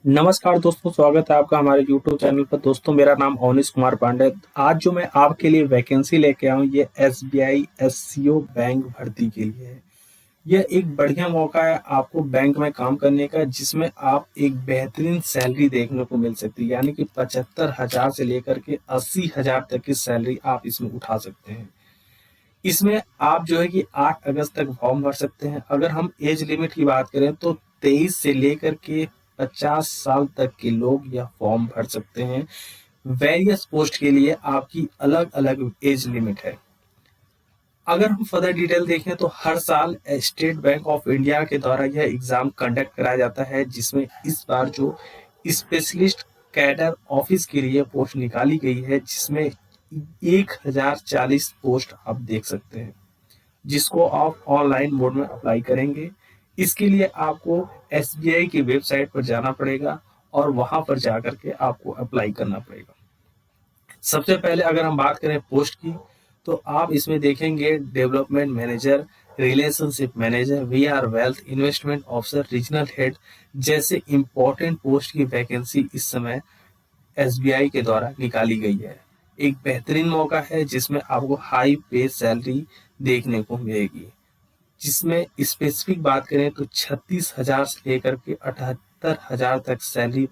नमस्कार दोस्तों, स्वागत है आपका हमारे YouTube चैनल पर। दोस्तों, मेरा नाम अवनीश कुमार पांडे। आज जो मैं आपके लिए वैकेंसी लेके आया हूँ, ये SBI SCO बैंक भर्ती के लिए है। यह एक बढ़िया मौका है आपको बैंक में काम करने का, जिसमें आप एक बेहतरीन सैलरी देखने को मिल सकती है। यानी कि 75,000 से लेकर के 80,000 तक की सैलरी आप इसमें उठा सकते हैं। इसमें आप जो है कि 8 अगस्त तक फॉर्म भर सकते हैं। अगर हम एज लिमिट की बात करें तो 23 से लेकर के 50 साल तक के लोग यह फॉर्म भर सकते हैं। वेरियस पोस्ट के लिए आपकी अलग अलग एज लिमिट है। अगर हम फर्दर डिटेल देखें तो हर साल स्टेट बैंक ऑफ इंडिया के द्वारा यह एग्जाम कंडक्ट कराया जाता है, जिसमें इस बार जो स्पेशलिस्ट कैडर ऑफिस के लिए पोस्ट निकाली गई है, जिसमें 1040 पोस्ट आप देख सकते हैं, जिसको आप ऑनलाइन मोड में अप्लाई करेंगे। इसके लिए आपको SBI की वेबसाइट पर जाना पड़ेगा और वहां पर जाकर के आपको अप्लाई करना पड़ेगा। सबसे पहले अगर हम बात करें पोस्ट की, तो आप इसमें देखेंगे development manager, relationship manager, VR wealth, investment officer, regional head जैसे इंपॉर्टेंट पोस्ट की वैकेंसी इस समय SBI के द्वारा निकाली गई है। एक बेहतरीन मौका है जिसमें आपको हाई पे सैलरी देखने को मिलेगी। जिसमें स्पेसिफिक बात करें तो 36,000 से लेकर के 78,000 तक सैलरी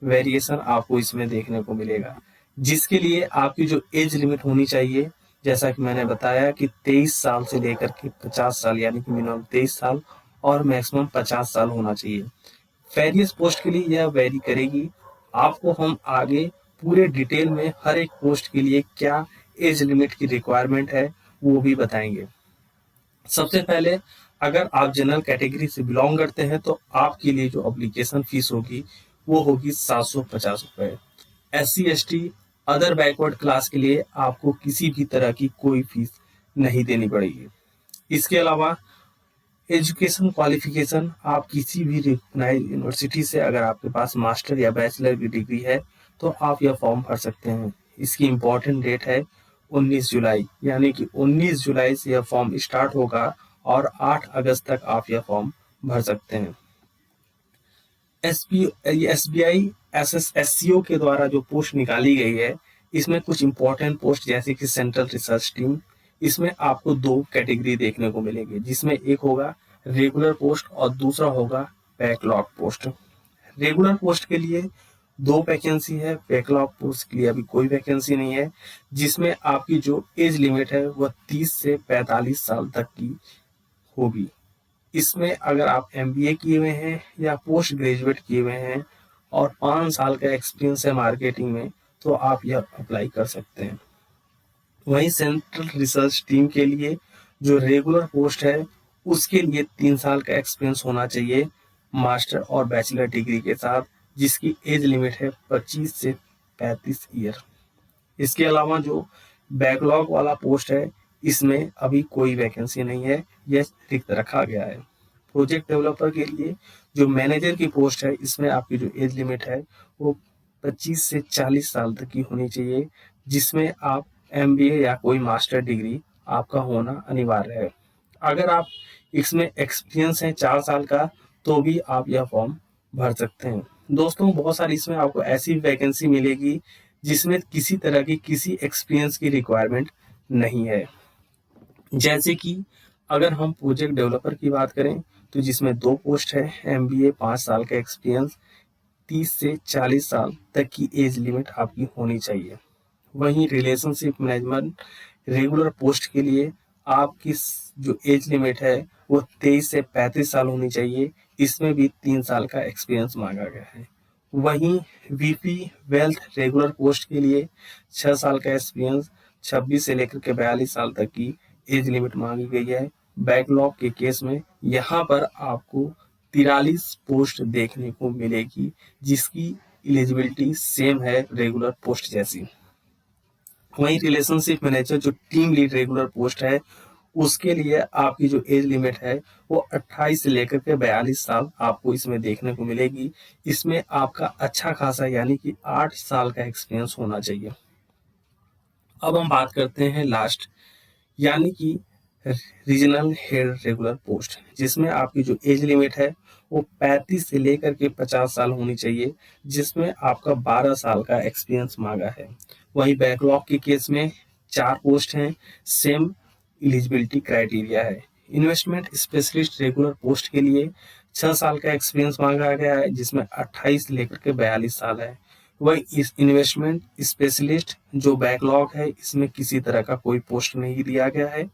वेरिएशन आपको इसमें देखने को मिलेगा। जिसके लिए आपकी जो एज लिमिट होनी चाहिए, जैसा कि मैंने बताया कि 23 साल से लेकर के 50 साल, यानी कि मिनिमम 23 साल और मैक्सिमम 50 साल होना चाहिए। वेरियस पोस्ट के लिए यह वेरी करेगी। आपको हम आगे पूरे डिटेल में हर एक पोस्ट के लिए क्या एज लिमिट की रिक्वायरमेंट है वो भी बताएंगे। सबसे पहले, अगर आप जनरल कैटेगरी से बिलोंग करते हैं तो आपके लिए जो एप्लीकेशन फीस होगी वो होगी 750 रुपए। SC ST other backward class के लिए आपको किसी भी तरह की कोई फीस नहीं देनी पड़ेगी। इसके अलावा एजुकेशन क्वालिफिकेशन, आप किसी भी रिकॉग्नाइज्ड यूनिवर्सिटी से अगर आपके पास मास्टर या बैचलर की डिग्री है तो आप यह फॉर्म भर सकते हैं। इसकी इम्पोर्टेंट डेट है 19 जुलाई, यानी कि 19 जुलाई से यह फॉर्म स्टार्ट होगा और 8 अगस्त तक आप यह फॉर्म भर सकते हैं। SBI SCO के द्वारा जो पोस्ट निकाली गई है, इसमें कुछ इंपॉर्टेंट पोस्ट जैसे कि सेंट्रल रिसर्च टीम, इसमें आपको 2 कैटेगरी देखने को मिलेगी, जिसमें एक होगा रेगुलर पोस्ट और दूसरा होगा बैकलॉग पोस्ट। रेगुलर पोस्ट के लिए 2 वैकेंसी है, बैकलॉग पोस्ट के लिए अभी कोई वैकेंसी नहीं है। जिसमें आपकी जो एज लिमिट है वह 30 से 45 साल तक की होगी। इसमें अगर आप MBA किए हुए हैं या पोस्ट ग्रेजुएट किए हुए हैं और 5 साल का एक्सपीरियंस है मार्केटिंग में, तो आप यह अप्लाई कर सकते हैं। वहीं सेंट्रल रिसर्च टीम के लिए जो रेगुलर पोस्ट है, उसके लिए 3 साल का एक्सपीरियंस होना चाहिए मास्टर और बैचलर डिग्री के साथ, जिसकी एज लिमिट है 25 से 35 ईयर। इसके अलावा जो बैकलॉग वाला पोस्ट है, इसमें अभी कोई वैकेंसी नहीं है, यह रिक्त रखा गया है। प्रोजेक्ट डेवलपर के लिए जो मैनेजर की पोस्ट है, इसमें आपकी जो एज लिमिट है वो 25 से 40 साल तक की होनी चाहिए, जिसमें आप MBA या कोई मास्टर डिग्री आपका होना अनिवार्य है। अगर आप इसमें एक्सपीरियंस है 4 साल का, तो भी आप यह फॉर्म भर सकते हैं। दोस्तों, बहुत सारी इसमें आपको ऐसी वैकेंसी मिलेगी जिसमें किसी तरह की किसी एक्सपीरियंस की रिक्वायरमेंट नहीं है। जैसे कि अगर हम प्रोजेक्ट डेवलपर की बात करें तो जिसमें 2 पोस्ट है, MBA 5 साल का एक्सपीरियंस, 30 से 40 साल तक की एज लिमिट आपकी होनी चाहिए। वहीं रिलेशनशिप मैनेजमेंट रेगुलर पोस्ट के लिए आपकी जो एज लिमिट है वो 23 से 35 साल होनी चाहिए। इसमें भी 3 साल का एक्सपीरियंस मांगा गया है। वहीं VP वेल्थ रेगुलर पोस्ट के लिए 6 साल का एक्सपीरियंस, 26 से लेकर के 42 साल तक की एज लिमिट मांगी गई है। बैकलॉग के केस में यहाँ पर आपको 43 पोस्ट देखने को मिलेगी, जिसकी एलिजिबिलिटी सेम है रेगुलर पोस्ट जैसी। वहीं रिलेशनशिप मैनेजर जो टीम लीड रेगुलर पोस्ट है, उसके लिए आपकी जो एज लिमिट है वो 28 से लेकर के 42 साल आपको इसमें देखने को मिलेगी। इसमें आपका अच्छा खासा यानी कि 8 साल का एक्सपीरियंस होना चाहिए। अब हम बात करते हैं लास्ट, यानी कि रीजनल हेड रेगुलर पोस्ट, जिसमें आपकी जो एज लिमिट है वो 35 से लेकर के 50 साल होनी चाहिए, जिसमें आपका 12 साल का एक्सपीरियंस मांगा है। वहीं बैकलॉग के केस में 4 पोस्ट हैं, सेम एलिजिबिलिटी क्राइटेरिया है। इन्वेस्टमेंट स्पेशलिस्ट रेगुलर पोस्ट के लिए 6 साल का एक्सपीरियंस मांगा गया है, जिसमें 28 लेकर के 42 साल है। वही इस इन्वेस्टमेंट स्पेशलिस्ट जो बैकलॉग है, इसमें किसी तरह का कोई पोस्ट नहीं दिया गया है।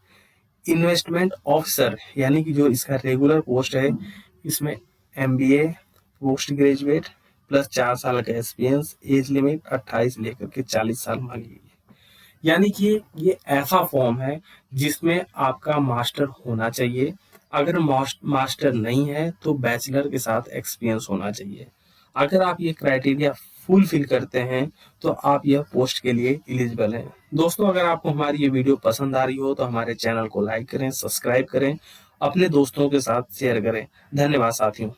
इन्वेस्टमेंट ऑफिसर यानी कि जो इसका रेगुलर पोस्ट है, इसमें एमबीए, पोस्ट ग्रेजुएट प्लस 4 साल का एक्सपीरियंस, एज लिमिट 28 लेकर के 40 साल मांगी गई है। यानी कि ये ऐसा फॉर्म है जिसमें आपका मास्टर होना चाहिए। अगर मास्टर नहीं है तो बैचलर के साथ एक्सपीरियंस होना चाहिए। अगर आप ये क्राइटेरिया फुलफिल करते हैं तो आप यह पोस्ट के लिए एलिजिबल हैं। दोस्तों, अगर आपको हमारी ये वीडियो पसंद आ रही हो तो हमारे चैनल को लाइक करें, सब्सक्राइब करें, अपने दोस्तों के साथ शेयर करें। धन्यवाद साथियों।